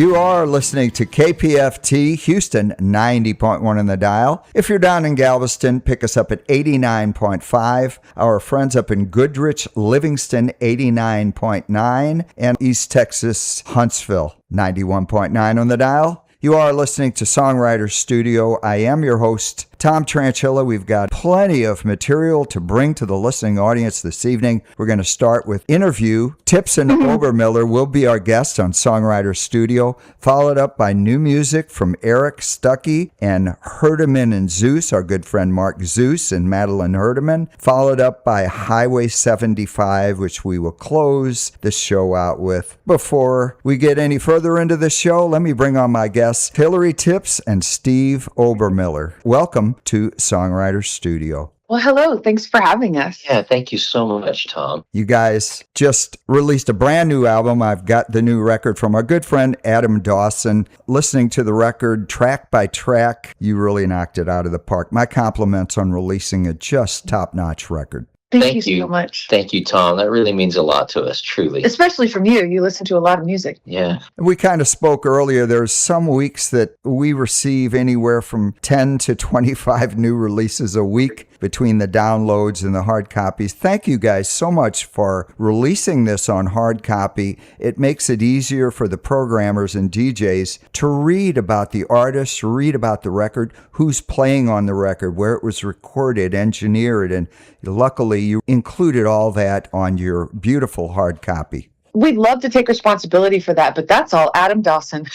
You are listening to KPFT, Houston, 90.1 in the dial. If you're down in Galveston, pick us up at 89.5. Our friends up in Goodrich, Livingston, 89.9. And East Texas, Huntsville, 91.9 on the dial. You are listening to Songwriter Studio. I am your host, Tom Tranchilla. We've got plenty of material to bring to the listening audience this evening. We're going to start with interview. Tipps and Obermiller will be our guest on Songwriter Studio, followed up by new music from Eric Stuckey and Herdeman and Zeus, our good friend Mark Zeus and Madeline Herdeman, followed up by Highway 75, which we will close the show out with. Before we get any further into the show, let me bring on my guests, Hillary Tipps and Steve Obermiller. Welcome to Songwriter Studio. Well, hello. Thanks for having us. Yeah, thank you so much, Tom. You guys just released a brand new album. I've got the new record from our good friend Adam Dawson. Listening to the record track by track, you really knocked it out of the park. My compliments on releasing a just top-notch record. Thank you so much. Thank you, Tom. That really means a lot to us, truly. Especially from you. You listen to a lot of music. Yeah. We kind of spoke earlier. There's some weeks that we receive anywhere from 10 to 25 new releases a week between the downloads and the hard copies. Thank you guys so much for releasing this on hard copy. It makes it easier for the programmers and DJs to read about the artist, read about the record, who's playing on the record, where it was recorded, engineered, and luckily you included all that on your beautiful hard copy. We'd love to take responsibility for that, but that's all Adam Dawson.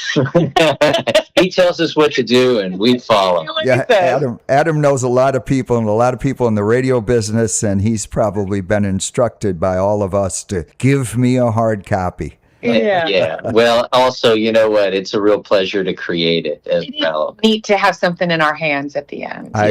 He tells us what to do and we follow. Yeah, Adam knows a lot of people and a lot of people in the radio business, and he's probably been instructed by all of us to give me a hard copy. Yeah. Well, also, you know what? It's a real pleasure to create it as well. Neat to have something in our hands at the end. I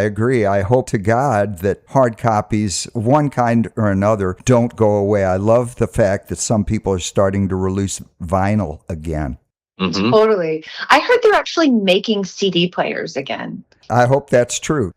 agree. I hope to God that hard copies, one kind or another, don't go away. I love the fact that some people are starting to release vinyl again. Mm-hmm. Totally. I heard they're actually making CD players again. I hope that's true.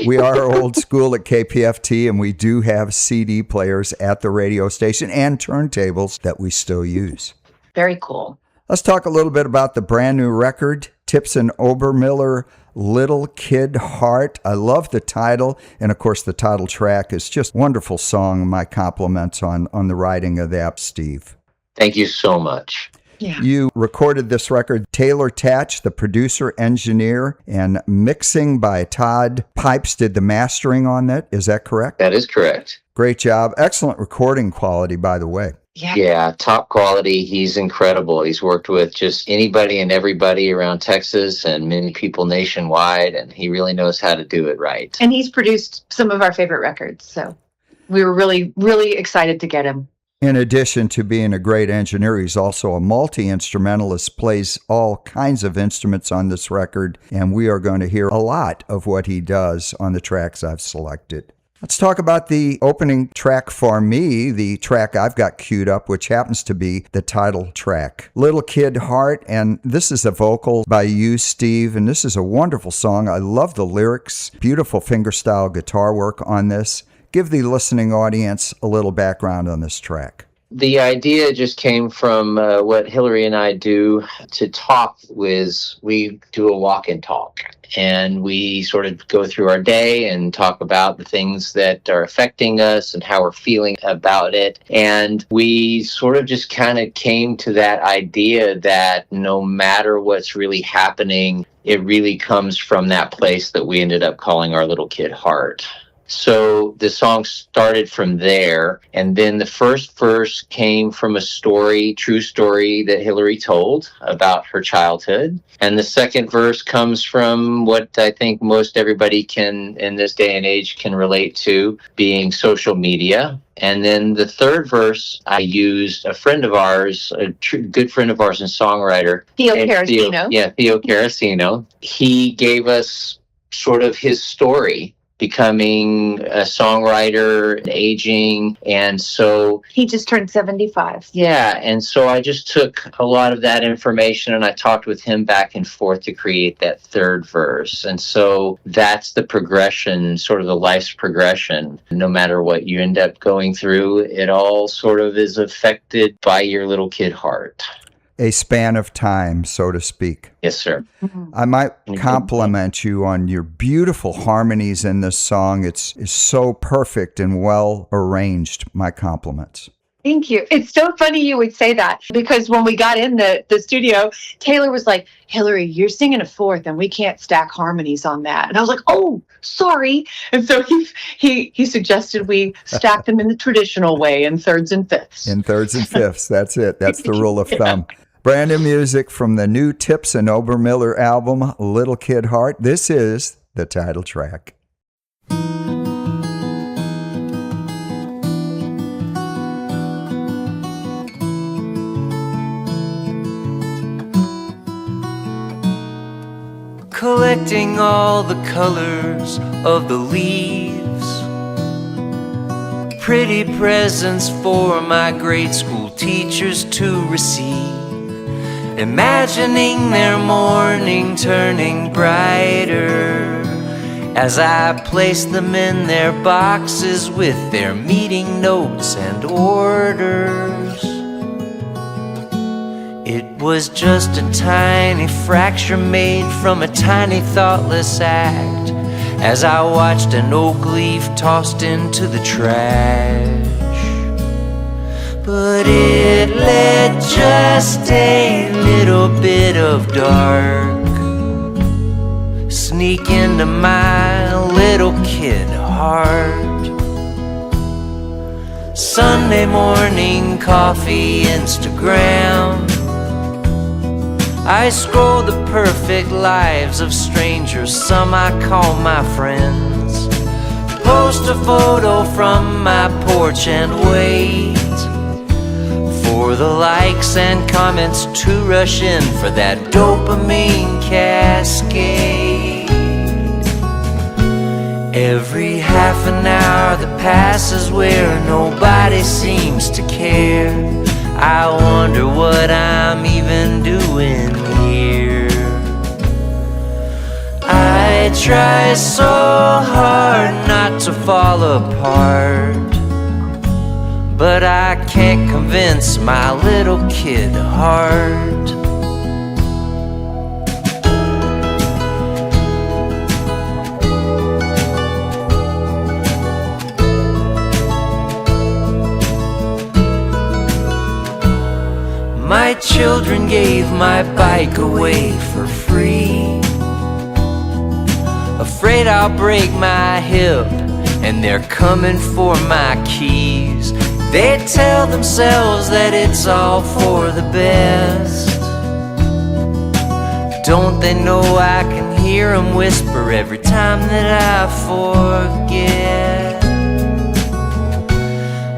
We are old school at KPFT, and we do have CD players at the radio station and turntables that we still use. Very cool. Let's talk a little bit about the brand new record, Tipps and Obermiller, Little Kid Heart. I love the title, and of course the title track is just a wonderful song. My compliments on the writing of that, Steve. Thank you so much. Yeah. You recorded this record, Taylor Tatch, the producer, engineer, and mixing by Todd Pipes did the mastering on that. Is that correct? That is correct. Great job. Excellent recording quality, by the way. Yeah, top quality. He's incredible. He's worked with just anybody and everybody around Texas and many people nationwide, and he really knows how to do it right. And he's produced some of our favorite records, so we were really, really excited to get him. In addition to being a great engineer, he's also a multi-instrumentalist, plays all kinds of instruments on this record, and we are going to hear a lot of what he does on the tracks I've selected. Let's talk about the opening track for me, the track I've got queued up, which happens to be the title track, Little Kid Heart, and this is a vocal by you, Steve, and this is a wonderful song. I love the lyrics, beautiful fingerstyle guitar work on this. Give the listening audience a little background on this track. The idea just came from what Hillary and I do to talk with. We do a walk and talk, and we sort of go through our day and talk about the things that are affecting us and how we're feeling about it. And we sort of just kind of came to that idea that no matter what's really happening, it really comes from that place that we ended up calling our little kid heart. So the song started from there, and then the first verse came from a story, true story that Hillary told about her childhood. And the second verse comes from what I think most everybody can, in this day and age, can relate to, being social media. And then the third verse, I used a friend of ours, a good friend of ours and songwriter. Theo Carasino. Theo Carasino. He gave us sort of his story, becoming a songwriter, aging, and so... He just turned 75. Yeah, and so I just took a lot of that information and I talked with him back and forth to create that third verse. And so that's the progression, sort of the life's progression. No matter what you end up going through, it all sort of is affected by your little kid heart. a span of time, so to speak. Yes, sir. I might compliment you on your beautiful harmonies in this song. It's so perfect and well arranged. My compliments. Thank you. It's so funny you would say that, because when we got in the studio, Taylor was like, Hillary, you're singing a fourth and we can't stack harmonies on that. And I was like, oh, sorry. And so he suggested we stack them in the traditional way, in thirds and fifths. In thirds and fifths. That's it. That's the rule of thumb. Brand new music from the new Tipps and Obermiller album, Little Kid Heart. This is the title track. Collecting all the colors of the leaves, pretty presents for my grade school teachers to receive, imagining their morning turning brighter as I place them in their boxes with their meeting notes and orders. It was just a tiny fracture made from a tiny thoughtless act as I watched an oak leaf tossed into the trash. But it let just a little bit of dark sneak into my little kid heart. Sunday morning coffee, Instagram, I scroll the perfect lives of strangers, some I call my friends, post a photo from my porch and wait for the likes and comments to rush in for that dopamine cascade. Every half an hour that passes where nobody seems to care, I wonder what I'm even doing here. I try so hard not to fall apart, but I can't convince my little kid heart. My children gave my bike away for free, afraid I'll break my hip, and they're coming for my keys. They tell themselves that it's all for the best. Don't they know I can hear them whisper every time that I forget?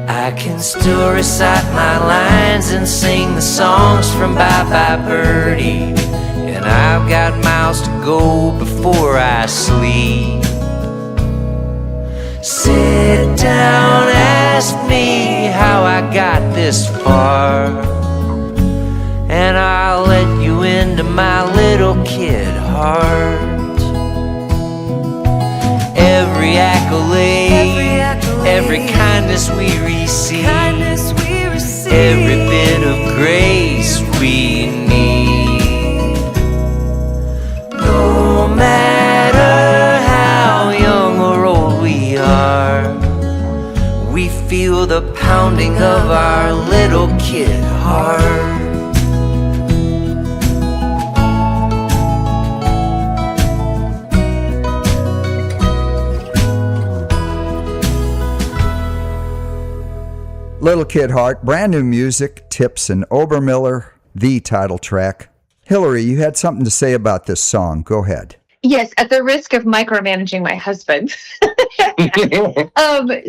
I can still recite my lines and sing the songs from Bye Bye Birdie, and I've got miles to go before I sleep. Sit down, ask me how I got this far, and I'll let you into my little kid heart. Every accolade, every kindness we receive, every bit of grace we need. No matter how young or old we are, we feel the pounding of our little kid heart. Little Kid Heart, brand new music, Tipps and Obermiller, the title track. Hillary, you had something to say about this song. Go ahead. Yes, at the risk of micromanaging my husband.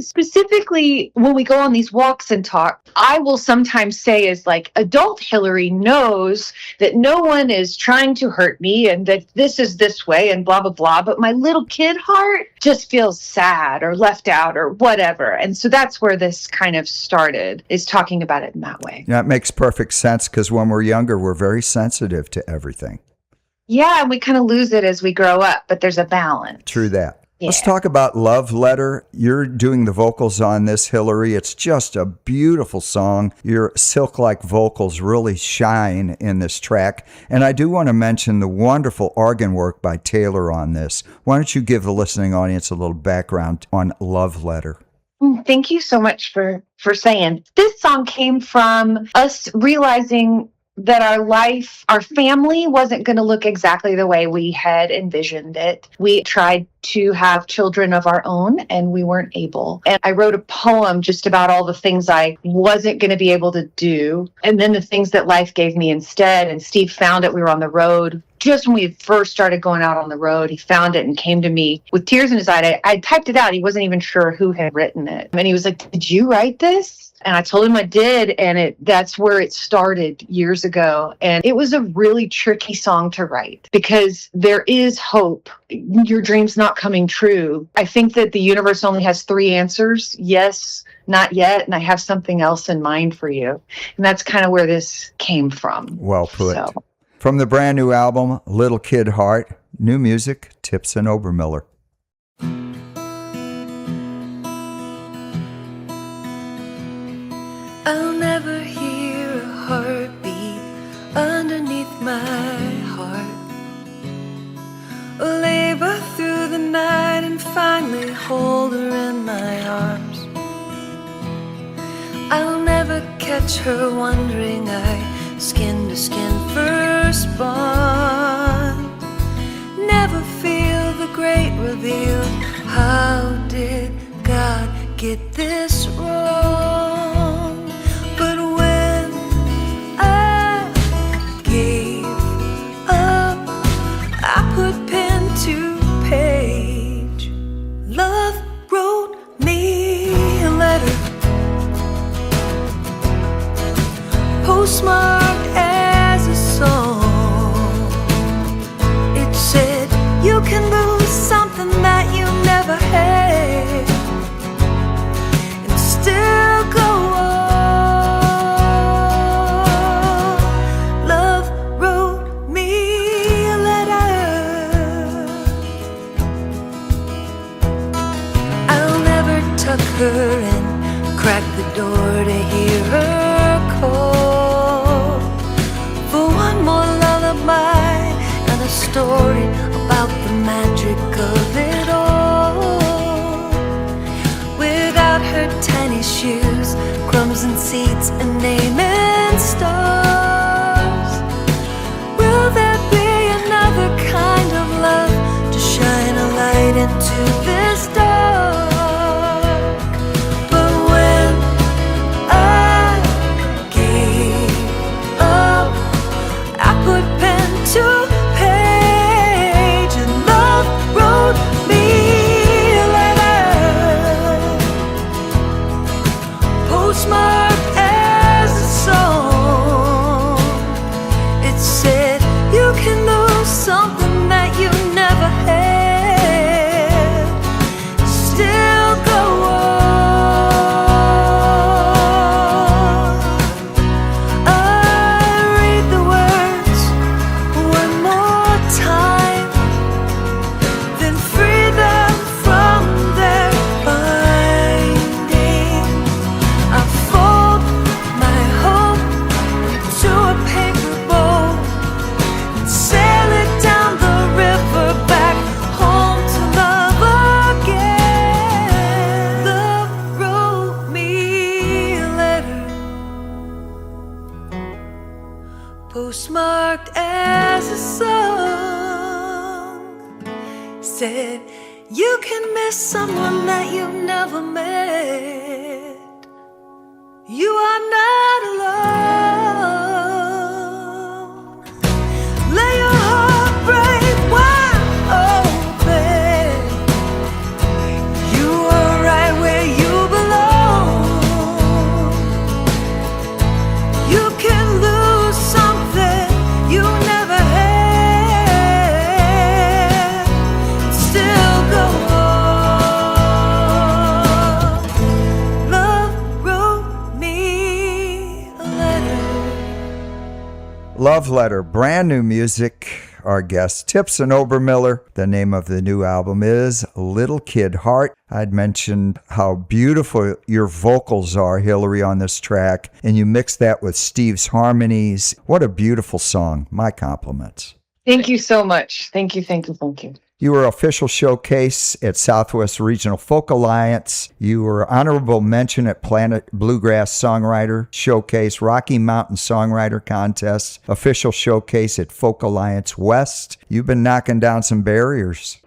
Specifically, when we go on these walks and talk, I will sometimes say is like, adult Hillary knows that no one is trying to hurt me and that this is this way and blah, blah, blah. But my little kid heart just feels sad or left out or whatever. And so that's where this kind of started, is talking about it in that way. That makes perfect sense, because when we're younger, we're very sensitive to everything. Yeah, and we kind of lose it as we grow up, but there's a balance. True that. Let's talk about Love Letter. You're doing the vocals on this, Hillary. It's just a beautiful song. Your silk-like vocals really shine in this track. And I do want to mention the wonderful organ work by Taylor on this. Why don't you give the listening audience a little background on Love Letter? Thank you so much for saying. This song came from us realizing that our family wasn't going to look exactly the way we had envisioned it. We tried to have children of our own and we weren't able. And I wrote a poem just about all the things I wasn't going to be able to do. And then the things that life gave me instead. And Steve found it. We were on the road. Just when we first started going out on the road, he found it and came to me with tears in his eye. I typed it out. He wasn't even sure who had written it. And he was like, "Did you write this?" And I told him I did, and that's where it started years ago. And it was a really tricky song to write because there is hope. Your dream's not coming true. I think that the universe only has 3 answers: yes, not yet, and I have something else in mind for you. And that's kind of where this came from. Well put. From the brand new album, Little Kid Heart, new music, Tipps and Obermiller. I'll never hear a heartbeat underneath my heart, or labor through the night and finally hold her in my arms. I'll never catch her wondering I skin to skin first bond. Never feel the great reveal. How did God get this wrong? But when I gave up, I put pen to page. Love wrote me a letter, postmarked as a song. It said, you can lose something that you never had and still go on. Love wrote me a letter. I'll never tuck her in, crack the door to hear her call for one more lullaby and a story about the magic of it all. Without her tiny shoes, crumbs and seeds, and name and stars, will there be another kind of love to shine a light into this dark? But when I gave up, I put pen to page, and love wrote me a letter, postmarked as a song. It said, you can lose something that you never had, still go on. I read the words one more time, then free them from their binding. I fold my hope into a paper boat and sail it down the river back home to love again. Love wrote me a letter, postmarked as a song. Said, you can miss someone that you never met. You are not alone. Lay your heart break wide open. You are right where you belong. You can lose something you never had and still go on. Love wrote me a letter. Love Letter, brand new music. our guest, Tipps and Obermiller. The name of the new album is Little Kid Heart. I'd mentioned how beautiful your vocals are, Hillary, on this track, and you mix that with Steve's harmonies. What a beautiful song. My compliments. Thank you so much. Thank you, thank you, thank you. You were official showcase at Southwest Regional Folk Alliance. You were honorable mention at Planet Bluegrass Songwriter Showcase, Rocky Mountain Songwriter Contest, official showcase at Folk Alliance West. You've been knocking down some barriers.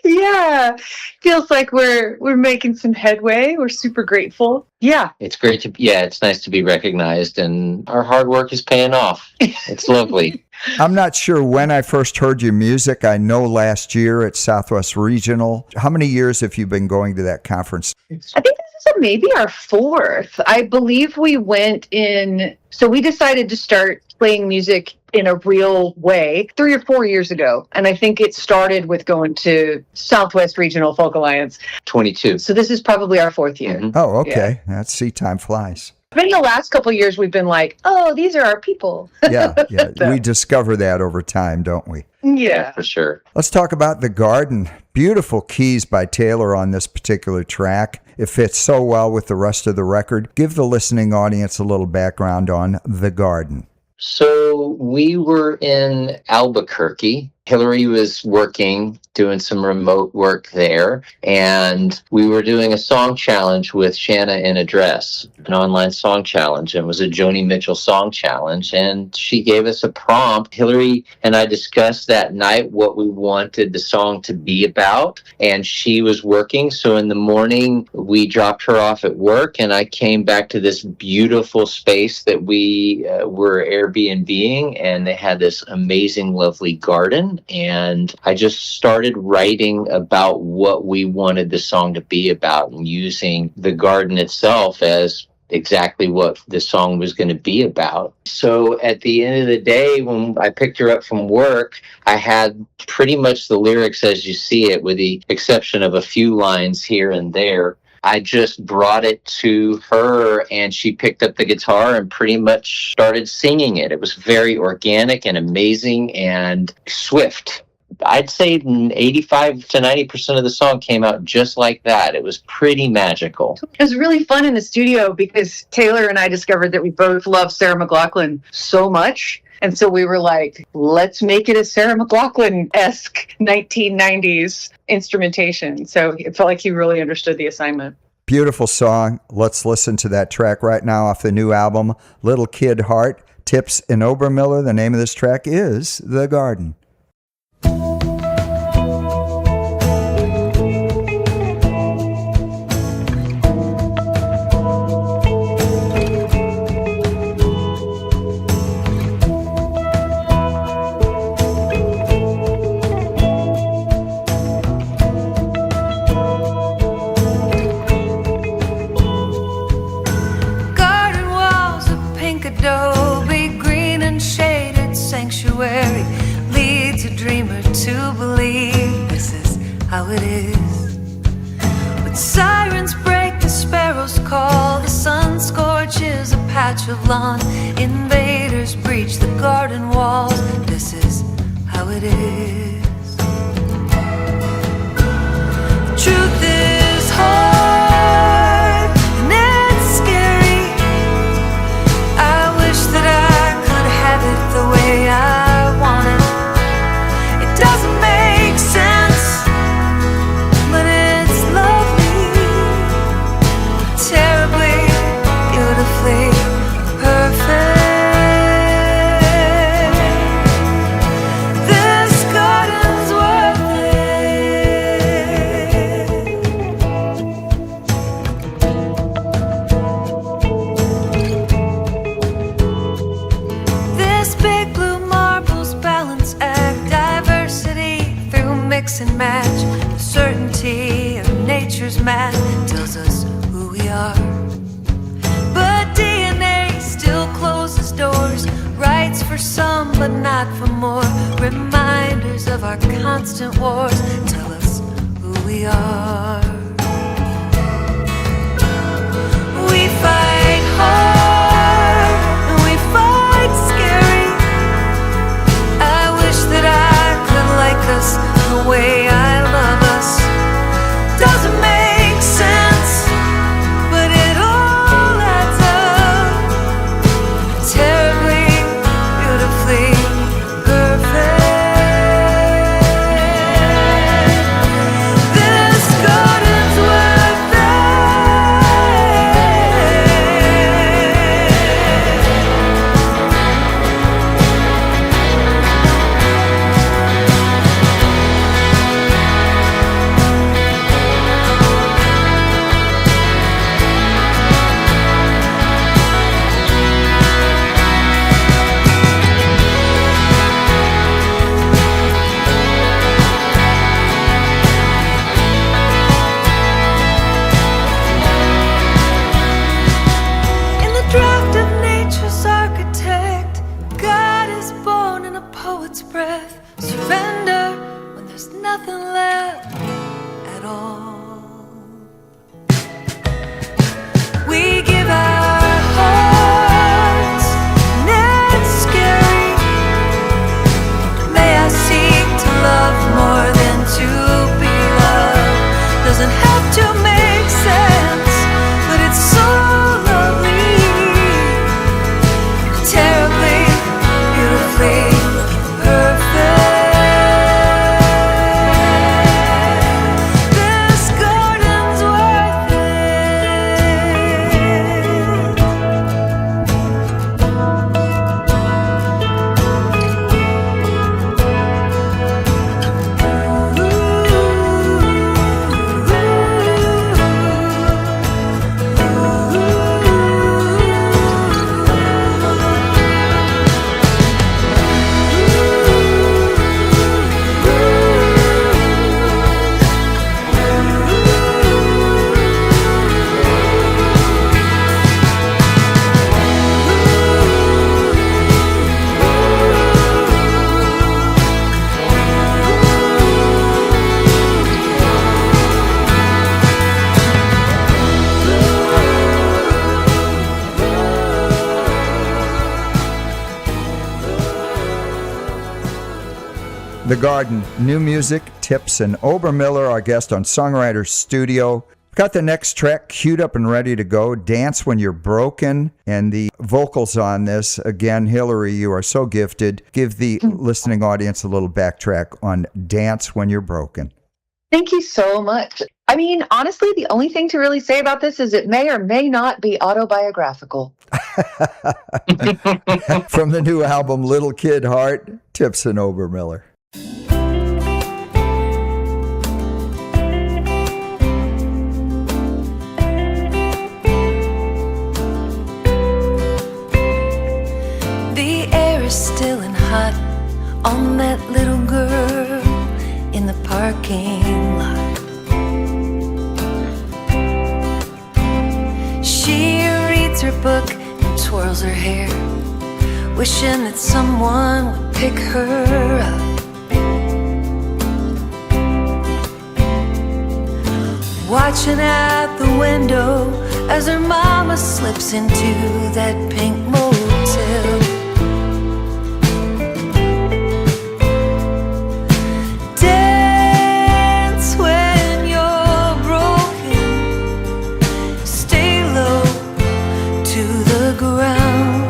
Yeah, feels like we're making some headway. We're super grateful. Yeah. It's great it's nice to be recognized, and our hard work is paying off. It's lovely. I'm not sure when I first heard your music. I know last year at Southwest Regional. How many years have you been going to that conference? I think this is maybe our fourth. I believe we went in, so we decided to start playing music in a real way 3 or 4 years ago. And I think it started with going to Southwest Regional Folk Alliance. 22. So this is probably our fourth year. Mm-hmm. Oh, okay. That's see, time flies. But in the last couple of years, we've been like, oh, these are our people. Yeah. We discover that over time, don't we? Yeah. For sure. Let's talk about The Garden. Beautiful keys by Taylor on this particular track. It fits so well with the rest of the record. Give the listening audience a little background on The Garden. So we were in Albuquerque. Hillary was doing some remote work there, and we were doing a song challenge with Shanna in a Dress, an online song challenge, and it was a Joni Mitchell song challenge, and she gave us a prompt. Hillary and I discussed that night what we wanted the song to be about, and she was working, so in the morning we dropped her off at work, and I came back to this beautiful space that we were Airbnb-ing, and they had this amazing, lovely garden. And I just started writing about what we wanted the song to be about and using the garden itself as exactly what the song was going to be about. So at the end of the day, when I picked her up from work, I had pretty much the lyrics as you see it, with the exception of a few lines here and there. I just brought it to her, and she picked up the guitar and pretty much started singing it. It was very organic and amazing and swift. I'd say 85 to 90% of the song came out just like that. It was pretty magical. It was really fun in the studio because Taylor and I discovered that we both love Sarah McLachlan so much. And so we were like, let's make it a Sarah McLachlan-esque 1990s instrumentation. So it felt like he really understood the assignment. Beautiful song. Let's listen to that track right now off the new album, Little Kid Heart. Tipps and Obermiller. The name of this track is The Garden. Leads a dreamer to believe this is how it is. When sirens break, the sparrows call, the sun scorches a patch of lawn, invaders breach the garden walls. This is how it is. The truth is hard and it's scary. I wish that I could have it the way I want it. It doesn't make sense, but it's lovely, terribly, beautifully perfect. This garden's worth it. This big blue marbles balance act, diversity through mix and match. The certainty of nature's math tells us who we are. But DNA still closes doors, rights for some but not for more. Reminders of our constant wars tell us who we are. We fight hard and we fight scary. I wish that nothing left at all. We give our hearts, and it's scary. May I seek to love more than to be loved. Doesn't have to make sense, but it's so lovely, terribly, beautifully perfect. This garden's worth The Garden, new music, Tipps and Obermiller, our guest on Songwriter Studio. Got the next track queued up and ready to go, Dance When You're Broken, and the vocals on this. Again, Hillary, you are so gifted. Give the listening audience a little backtrack on Dance When You're Broken. Thank you so much. I mean, honestly, the only thing to really say about this is it may or may not be autobiographical. From the new album, Little Kid Heart, Tipps and Obermiller. The air is still and hot on that little girl in the parking lot. She reads her book and twirls her hair, wishing that someone would pick her up. Watching out the window as her mama slips into that pink motel. Dance when you're broken, stay low to the ground.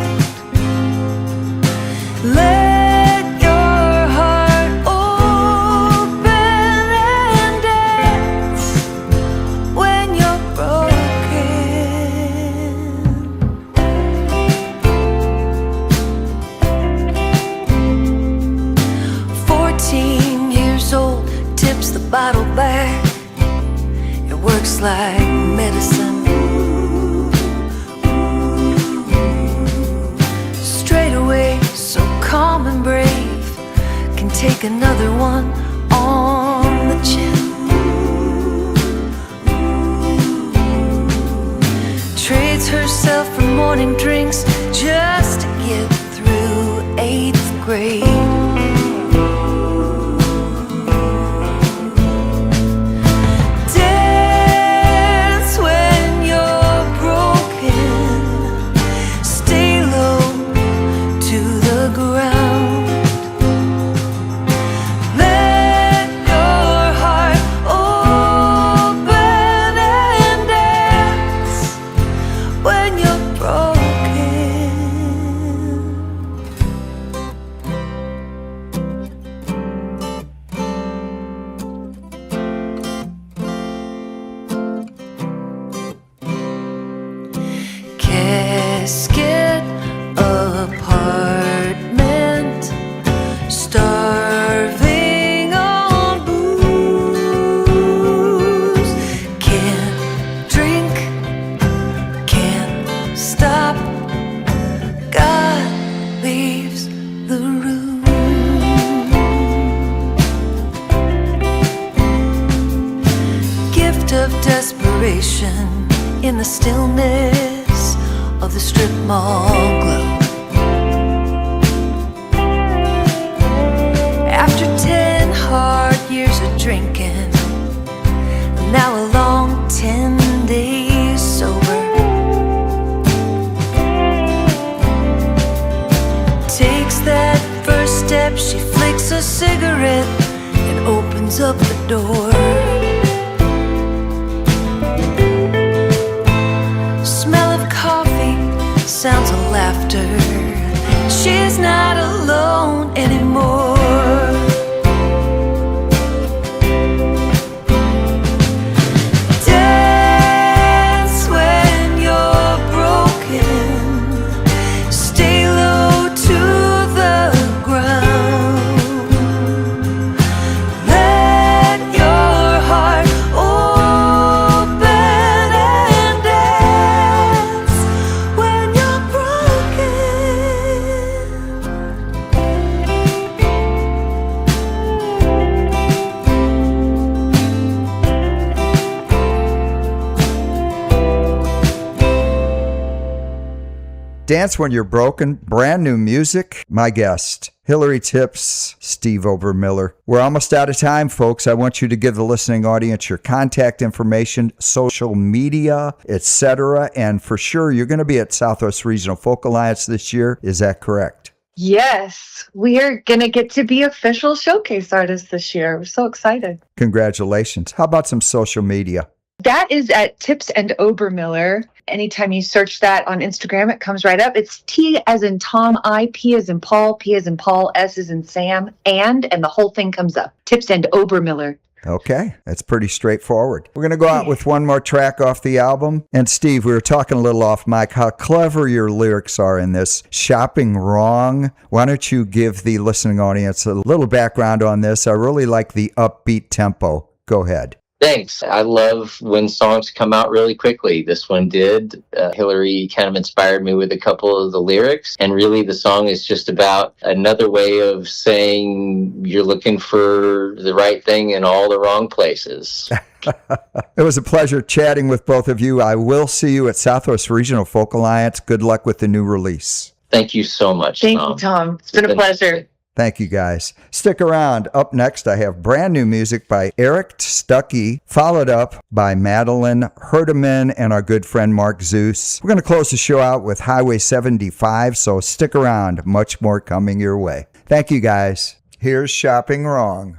Let your heart open and dance when you're broken. 14 years old, tips the bottle back. It works like medicine. Straight away, so calm and brave, can take another one on the chin. Trades herself for morning drinks just to get through 8th grade. Dance when you're broken, stay low to the ground. Let your heart open and dance when you're broken. Casket apartment, starving on booze. Can't drink, can't stop. God leaves the room. Gift of desperation in the stillness of the strip mall glow. After 10 hard years years of drinking, now a long 10 days sober. Takes that first step, she flicks a cigarette and opens up the door. Smell of coffee, sounds of laughter. She's not alone anymore. Dance when you're broken. Stay low to the ground. Let your heart open and dance when you're broken. Dance When You're Broken, brand new music. My guest, Hillary Tipps, Steve Obermiller. We're almost out of time, folks. I want you to give the listening audience your contact information, social media, etc. And for sure, you're going to be at Southwest Regional Folk Alliance this year. Is that correct? Yes, we are going to get to be official showcase artists this year. We're so excited. Congratulations. How about some social media? That is at Tipps and Obermiller. Anytime you search that on Instagram, it comes right up. It's T as in Tom, I, P as in Paul, P as in Paul, S as in Sam, and the whole thing comes up. Tipps and Obermiller. Okay, that's pretty straightforward. We're going to go out with one more track off the album. And Steve, we were talking a little off mic how clever your lyrics are in this. Shopping Wrong. Why don't you give the listening audience a little background on this? I really like the upbeat tempo. Go ahead. Thanks. I love when songs come out really quickly. This one did. Hillary kind of inspired me with a couple of the lyrics. And really the song is just about another way of saying you're looking for the right thing in all the wrong places. It was a pleasure chatting with both of you. I will see you at Southwest Regional Folk Alliance. Good luck with the new release. Thank you so much, Thank Tom. you, Tom. It's been a pleasure. Thank you, guys. Stick around. Up next, I have brand new music by Eric Stuckey, followed up by Madeline Herdeman and our good friend Mark Zeus. We're going to close the show out with Highway 75, so stick around. Much more coming your way. Thank you, guys. Here's Shopping Wrong.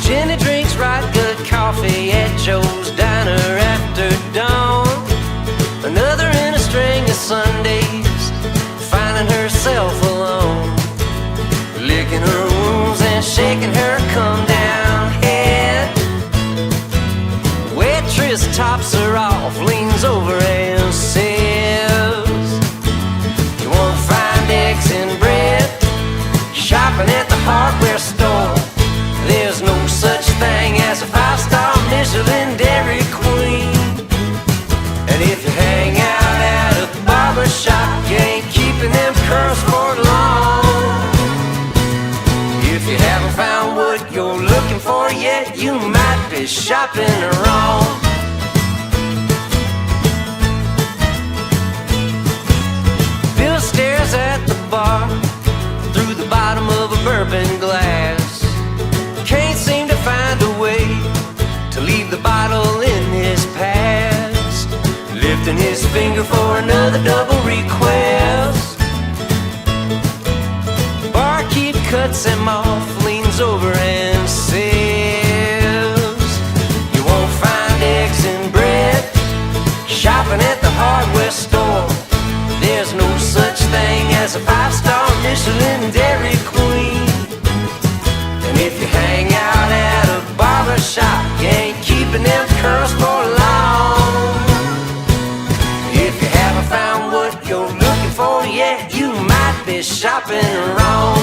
Jenny drinks right good coffee at Joe's Diner after dawn. Another in a string of Sundays, finding herself alone, licking her wounds and shaking her come down head. Waitress tops her off, leans over and says, "You won't find eggs and bread shopping at the hardware store. There's no such thing as a 5-star Michelin Dairy Queen. And if you hang out at a barber shop, you ain't keeping them curls for long. If you haven't found what you're looking for yet, you might be shopping wrong." Bill stares at the bar through the bottom of a bourbon glass. Can't seem to find a way to leave the bottle in his past. Lifting his finger for another double request. Barkeep cuts him off, leans over and says, "You won't find eggs and bread shopping at the hardware store. There's no such thing as a 5-star Michelin Dairy Queen. And if you hang out at a barber shop, you ain't keeping them curls for long. If you haven't found what you're looking for yet, you might be shopping wrong."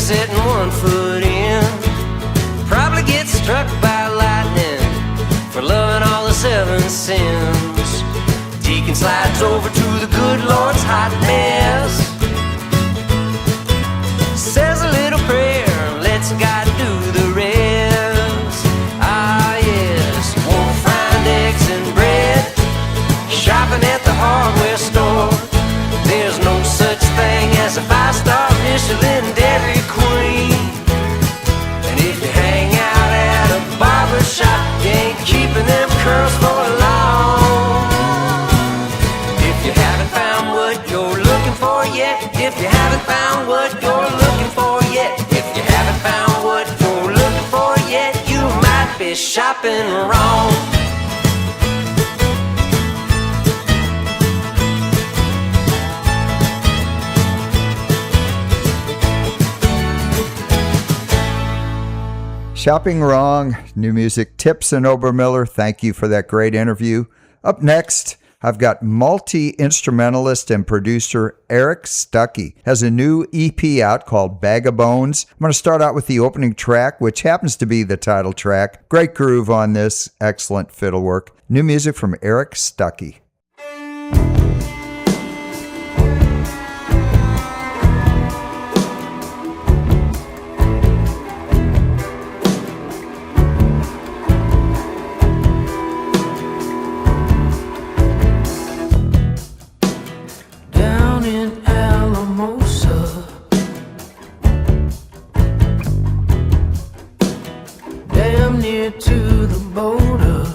setting 1 foot in. Probably get struck by lightning for loving all the 7 sins. Deacon slides over to the good Lord's hot mess, says a little prayer, lets God do the rest. Ah yes, won't find eggs and bread shopping at the hardware store. There's no such thing as a 5-star Michelin Dairy Queen. And if you hang out at a barber shop, you ain't keeping them curls for long. If you haven't found what you're looking for yet, if you haven't found what you're looking for yet, if you haven't found what you're looking for yet, you might be shopping wrong. Shopping wrong. New music, Tipps and Obermiller. Thank you for that great interview. Up next, I've got multi-instrumentalist and producer Eric Stuckey. Has a new EP out called Bag of Bones. I'm going to start out with the opening track, which happens to be the title track. Great groove on this. Excellent fiddle work. New music from Eric Stuckey. To the border,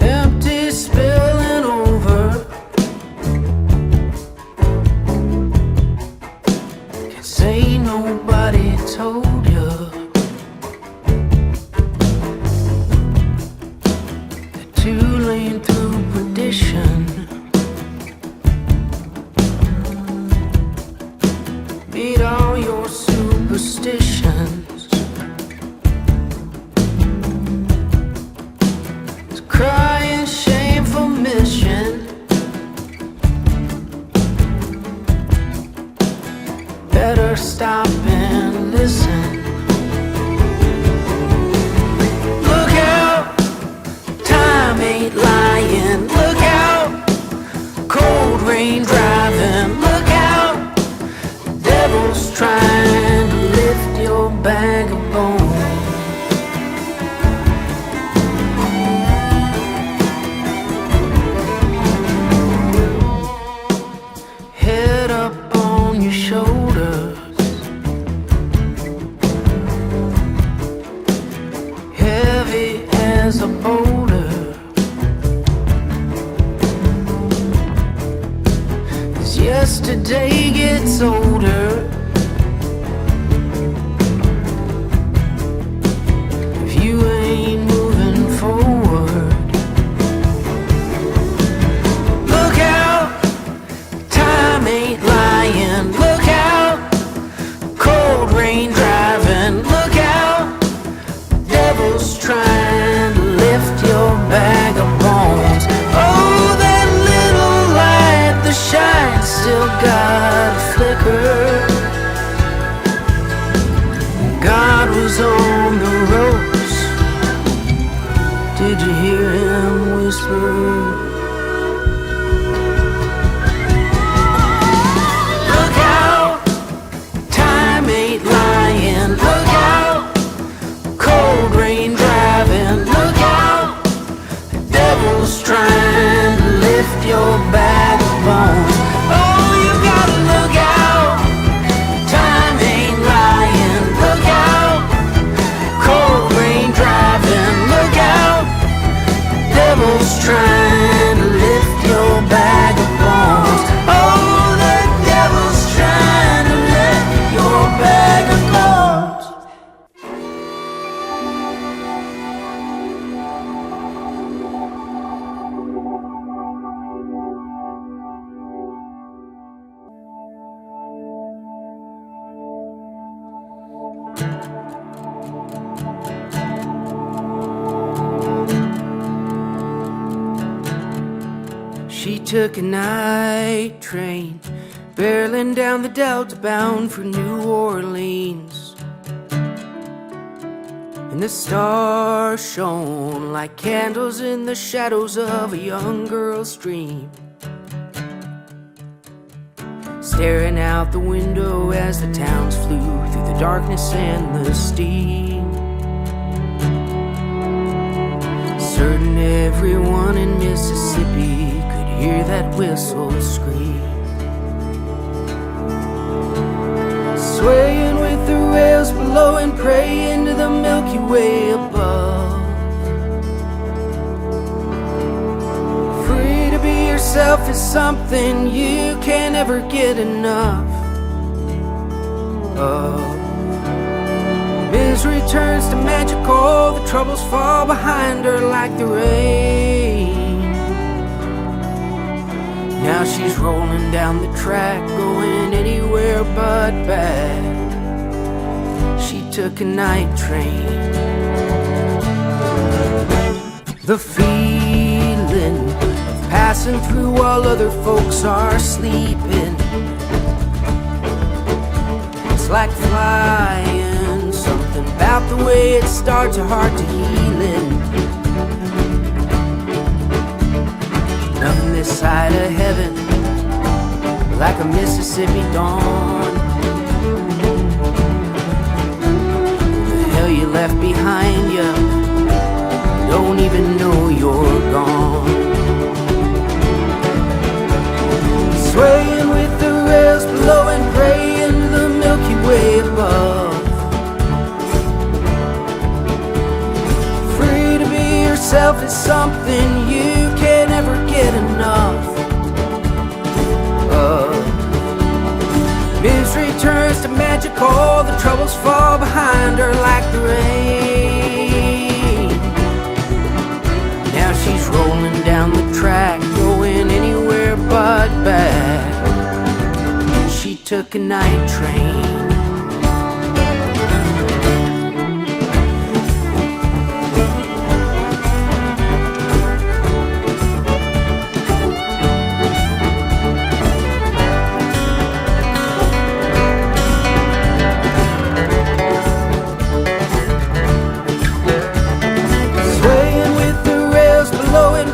empty, spilling over. Can't say nobody told you the 2-lane through perdition. Beat all your superstitions. It's crying shameful mission. Better stop and listen. Look out, time ain't lying. Look out, cold rain driving. Look out, devil's trying to lift your bag of bones. Head up on your shoulders, heavy as a boulder. As yesterday gets older, if you ain't moving forward, look out, time ain't lying. Look out, cold rain driving. Look out, devil's trying to lift your bag of bones. Oh, that little light that shines still got a flicker. took a night train, barreling down the Delta bound for New Orleans. And the stars shone like candles in the shadows of a young girl's dream. Staring out the window as the towns flew through the darkness and the steam. Certain everyone in Mississippi could hear that whistle scream. Swaying with the rails below and praying to the Milky Way above. Free to be yourself is something you can't ever get enough of. Misery turns to magical, the troubles fall behind her like the rain. Now she's rolling down the track, going anywhere but back. She took a night train. The feeling of passing through while other folks are sleeping, it's like flying. Something about the way it starts are hard to healing. Nothing this side of heaven like a Mississippi dawn. The hell you left behind you, don't even know you're gone. Swaying with the rails below and praying to the Milky Way above. Free to be yourself is something you can't ever get enough of. Misery turns to magical, the troubles fall behind her like the rain. Now she's rolling down the track, going anywhere but back. She took a night train.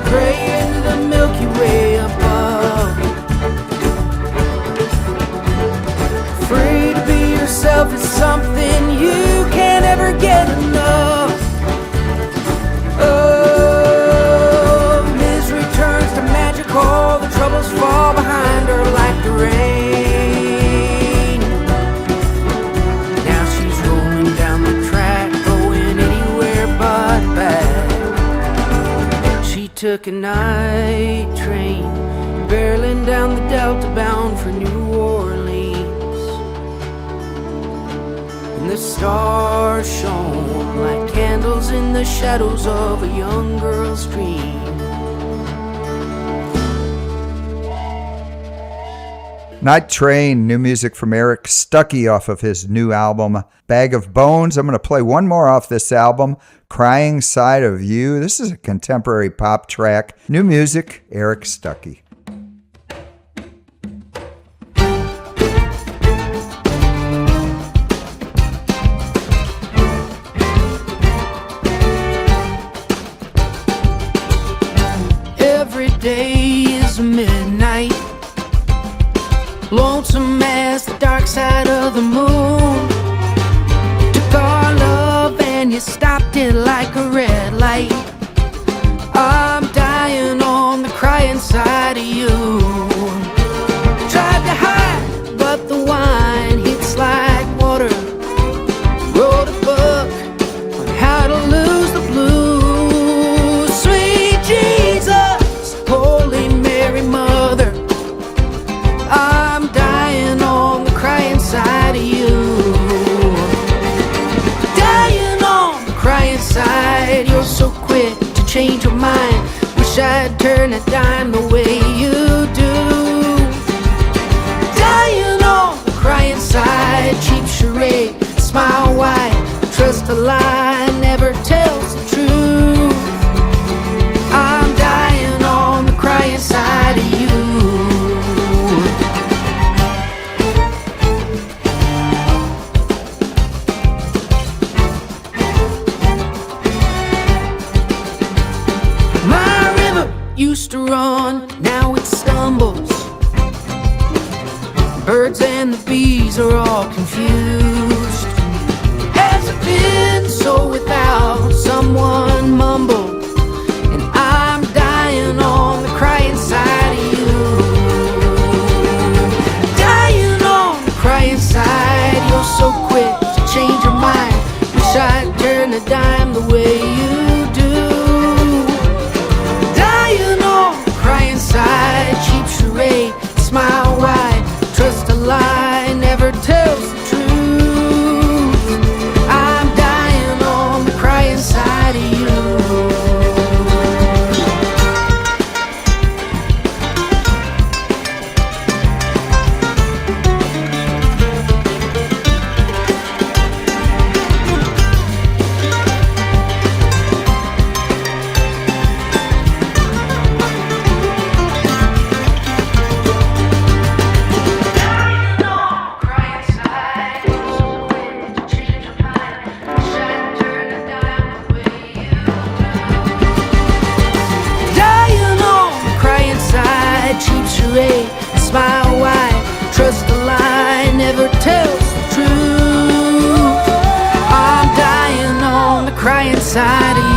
Praying to the Milky Way above. Free to be yourself is something you can't ever get enough. Oh, misery turns to magical, the troubles fall behind her like the rain. Now she's rolling down the track, going anywhere but back. Took a night train, barreling down the Delta bound for New Orleans. And the stars shone like candles in the shadows of a young girl's dream. Night Train, new music from Eric Stuckey off of his new album, Bag of Bones. I'm going to play one more off this album, Crying Side of You. This is a contemporary pop track. New music, Eric Stuckey. Every day is midnight, lonesome as the dark side of the moon. Took our love and you stopped it like a red light. I'm dying on the crying side of you. Tried to hide, but the wine hits like water. Wrote a book on how to lose the blues. Sweet Jesus, Holy Mary Mother, I'm dying on the crying side of you. Dying on the crying side, you're so quick to change your mind. Wish I'd turn a dime the way you do. Dying on the crying side, cheap charade, smile wide, trust a lie, never tells the truth. I'm dying on the crying side of you. Birds and the bees are all confused. Has it been so without someone mumble? And I'm dying on the cry inside of you. Dying on the cry inside. You're so quick to change your mind. Wish I'd turn a dime the way you do. Dying on the cry inside. Cheap charade, smile wide. Trust a lie, never tells the truth. I'm dying on the cry inside of you. Smile wide, trust the lie, never tells the truth. I'm dying on the cry inside of you.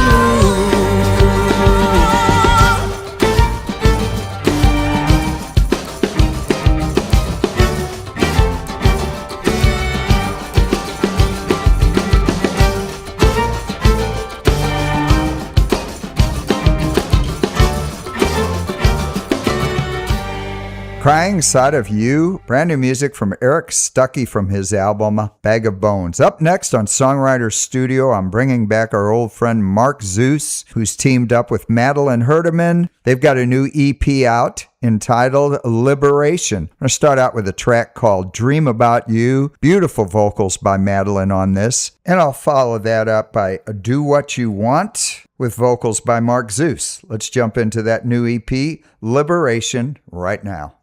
Crying Side of You, brand new music from Eric Stuckey from his album Bag of Bones. Up next on Songwriter Studio, I'm bringing back our old friend Mark Zeus, who's teamed up with Madeline Herdeman. They've got a new EP out entitled Liberation. I'm going to start out with a track called Dream About You. Beautiful vocals by Madeline on this. And I'll follow that up by Do What You Want with vocals by Mark Zeus. Let's jump into that new EP, Liberation, right now.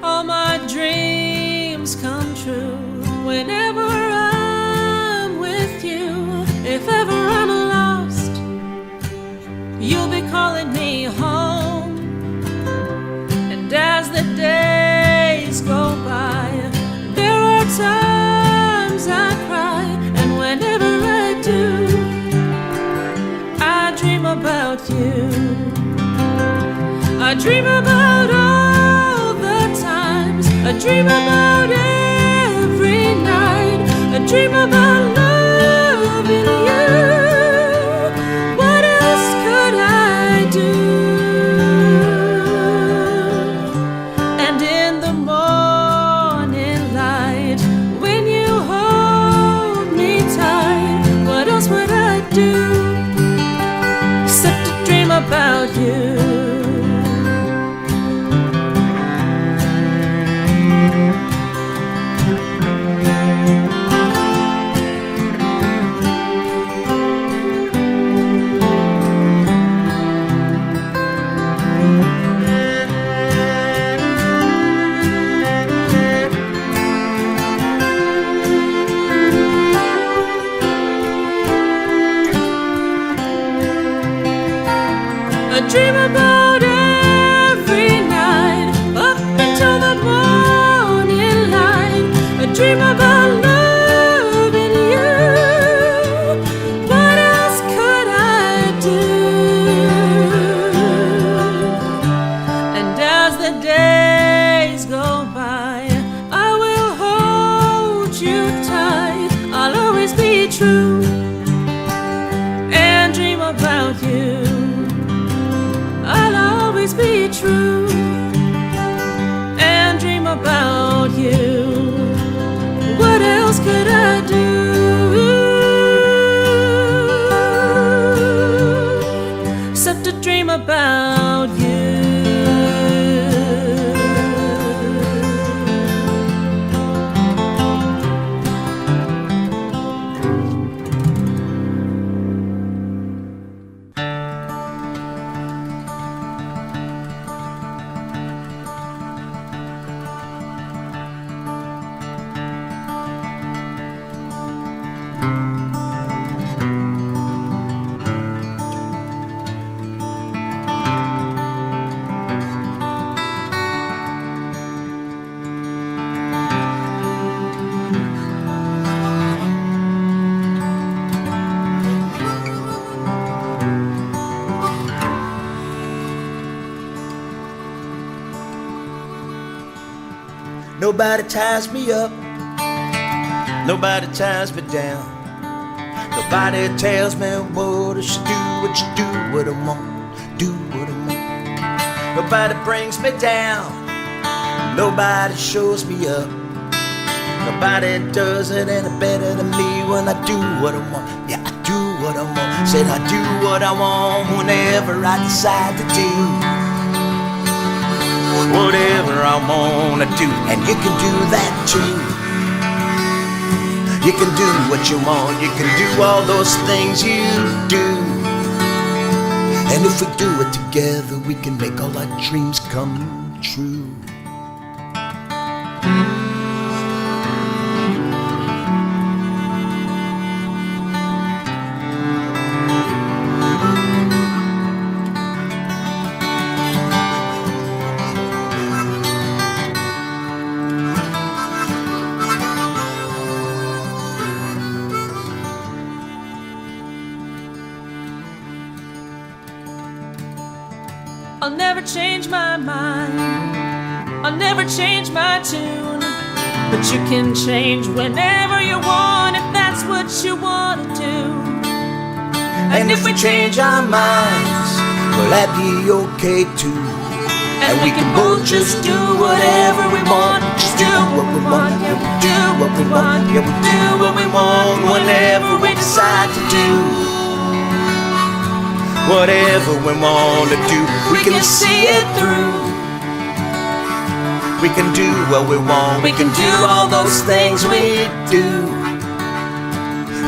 All my dreams come true whenever I'm with you. If ever I'm lost, you'll be calling me home. And as the days go by, there are times I cry, and whenever I do, I dream about you. I dream about all the times, I dream about every night, I dream about loving you. What else could I do? And in the morning light, when you hold me tight, what else would I do except to dream about you? I dream about every night up until the morning light. I dream about loving you. What else could I do? And as the days go by, I will hold you tight. I'll always be true and dream about you. I Nobody ties me up, nobody ties me down. Nobody tells me what I should do, what you do, what I want, do what I want. Nobody brings me down, nobody shows me up. Nobody does it any better than me when I do what I want. Yeah, I do what I want. Said I do what I want whenever I decide to do whatever I wanna do. And you can do that too. You can do what you want. You can do all those things you do. And if we do it together, we can make all our dreams come true. I'll never change my mind, I'll never change my tune, but you can change whenever you want, if that's what you want to do. And if we change our minds, well, that'd be okay too. And we can both just do whatever we want. Just do what we want, yeah, we do what we want, yeah, we do what we want whenever we decide to do whatever we want to do. We can see it through. We can do what we want. We can do all those things we do.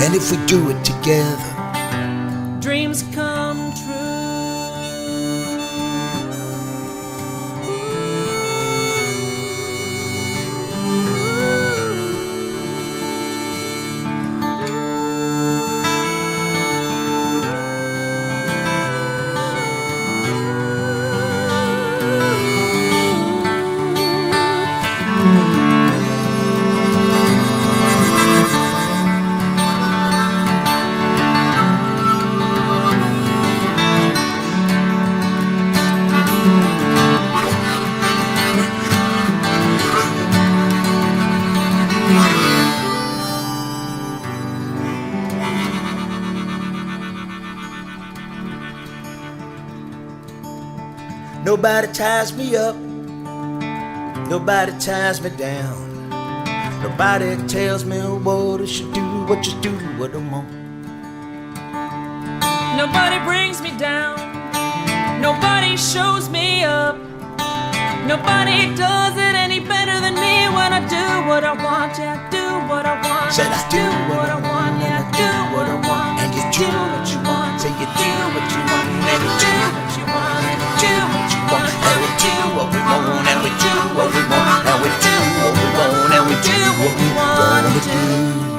And if we do it together, dreams come true. nobody ties me up, nobody ties me down. Nobody tells me what I should do, what you do, what I want. Nobody brings me down, nobody shows me up. Nobody does it any better than me when I do what I want, yeah, I do what I want. Said I do what I want, yeah, I do what I want. And you do what you want, say you do what you want, and you do what you want, and you do what you want, and we do what we want, and we do what we want, and we do what we want, and we do what we want to do.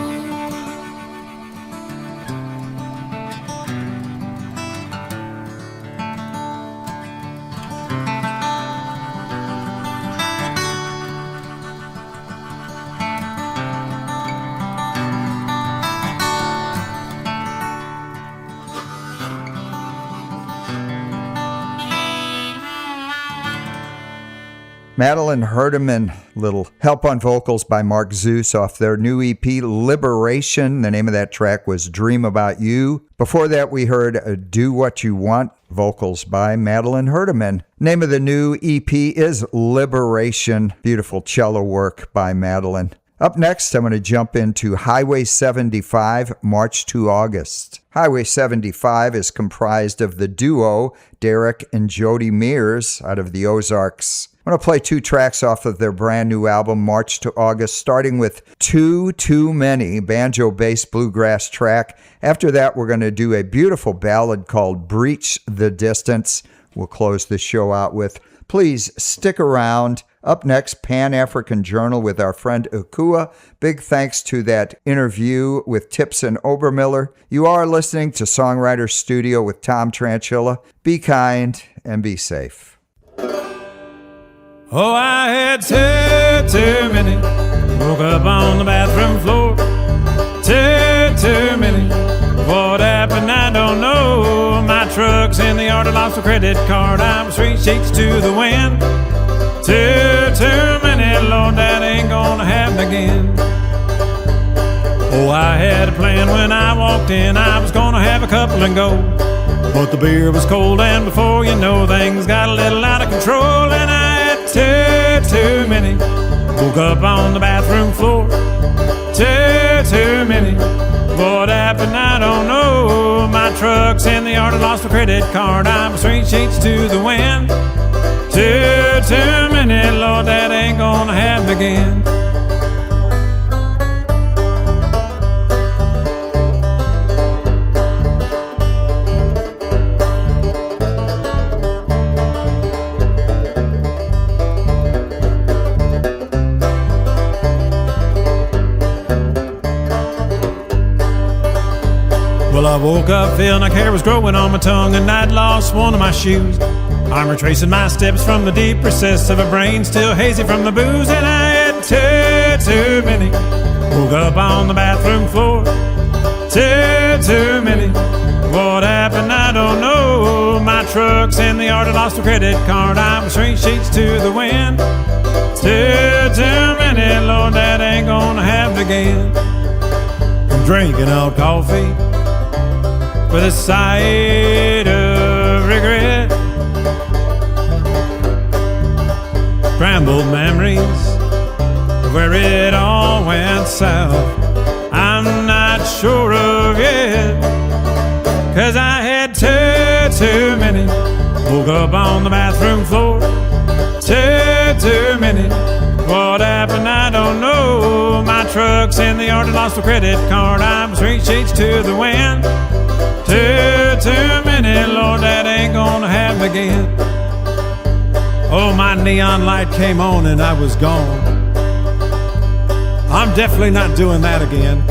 Madeline Herdeman, little help on vocals by Mark Zeus off their new EP, Liberation. The name of that track was Dream About You. Before that, we heard Do What You Want, vocals by Madeline Herdeman. Name of the new EP is Liberation. Beautiful cello work by Madeline. Up next, I'm going to jump into Highway 75, March to August. Highway 75 is comprised of the duo Derek and Jody Mears out of the Ozarks. I'm going to play two tracks off of their brand new album, March to August, starting with Too Many, banjo-bass bluegrass track. After that, we're going to do a beautiful ballad called Breach the Distance. We'll close the show out with. Please stick around. Up next, Pan-African Journal with our friend Akua. Big thanks to that interview with Tipps and Obermiller. You are listening to Songwriter Studio with Tom Tranchilla. Be kind and be safe. Oh, I had too many. Woke up on the bathroom floor. Too many. What happened, I don't know. My truck's in the yard, I lost a credit card. I was 3 sheets to the wind. Too many, Lord, that ain't again. Oh, I had a plan when I walked in. I was gonna have a couple and go, but the beer was cold, and before you know, things got a little out of control, and I had too many. Woke up on the bathroom floor. Too many. What happened, I don't know. My truck's in the yard, I lost my credit card. I'm 3 sheets to the wind. Too many, Lord, that ain't gonna happen again. Well, I woke up feeling like hair was growing on my tongue, and I'd lost one of my shoes. I'm retracing my steps from the deep recess of a brain still hazy from the booze, and I had too many. Woke up on the bathroom floor. Too many. What happened, I don't know. My truck's in the yard, I lost a credit card. I'm 3 sheets to the wind. Too many, Lord, that ain't gonna happen again. I'm drinking out coffee with a side of regret. Scrambled memories of where it all went south, I'm not sure of yet, 'cause I had too many. Woke up on the bathroom floor. Too many. What happened, I don't know. My truck's in the yard, I lost a credit card. I'm 3 sheets to the wind. Too many, Lord, that ain't gonna happen again. Oh, my neon light came on and I was gone. I'm definitely not doing that again.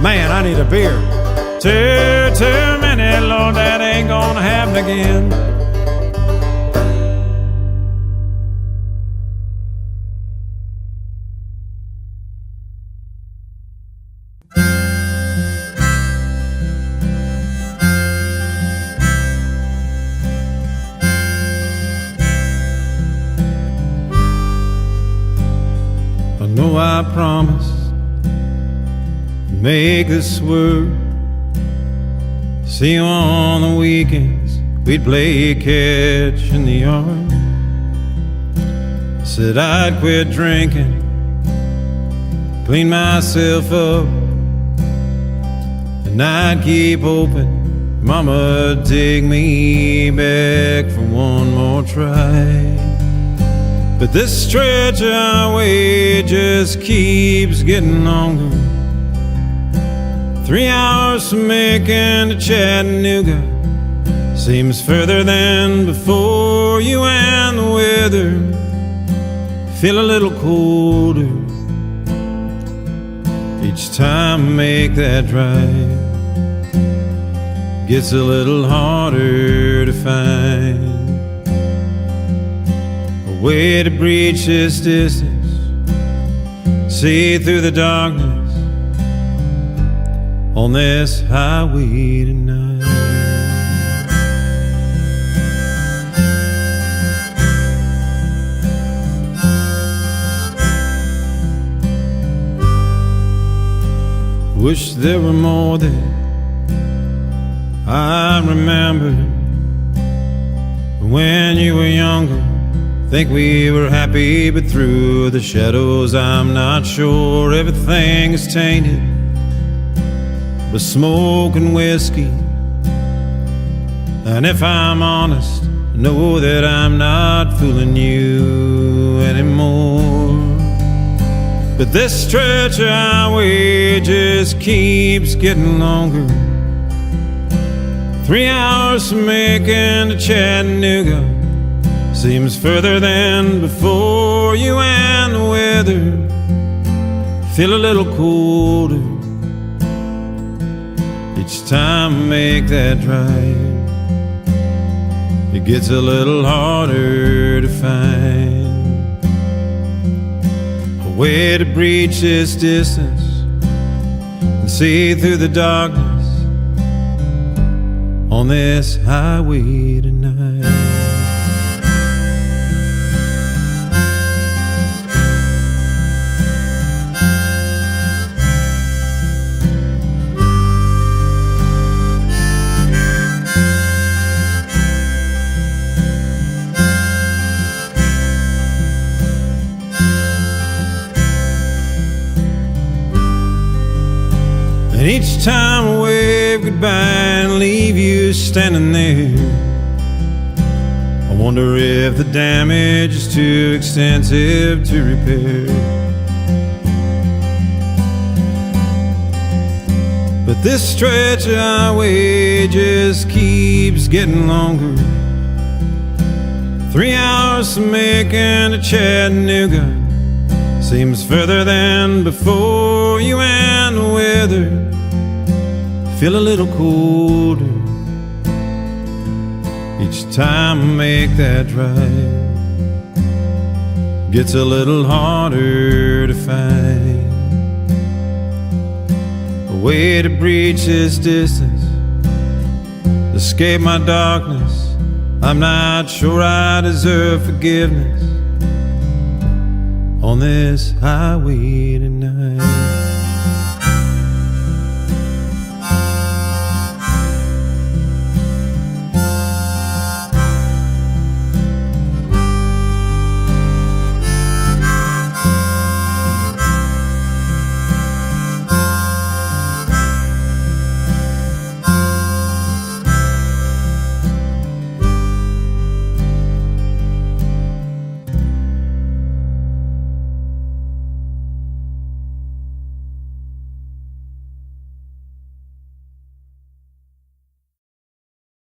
Man, I need a beer. Too many, Lord, that ain't gonna happen again. I promised to make this work. See you on the weekends, we'd play catch in the yard. Said I'd quit drinking, clean myself up, and I'd keep hoping Mama'd take me back for one more try. But this stretch of highway just keeps getting longer. 3 hours from Macon to Chattanooga seems further than before. You and the weather feel a little colder each time I make that drive. Gets a little harder to find way to breach this distance, see through the darkness on this highway tonight. Wish there were more that I remember when you were younger. Think we were happy, but through the shadows I'm not sure. Everything is tainted with smoke and whiskey, and if I'm honest, I know that I'm not fooling you anymore. But this stretch of highway just keeps getting longer. 3 hours from Macon to Chattanooga seems further than before. You and the weather feel a little colder each time I make that drive. It gets a little harder to find a way to breach this distance and see through the darkness on this highway tonight. And each time I wave goodbye and leave you standing there, I wonder if the damage is too extensive to repair. But this stretch of highway just keeps getting longer. 3 hours from Macon to Chattanooga seems further than before. You and the weather feel a little colder each time I make that drive. Gets a little harder to find a way to breach this distance, escape my darkness. I'm not sure I deserve forgiveness on this highway tonight.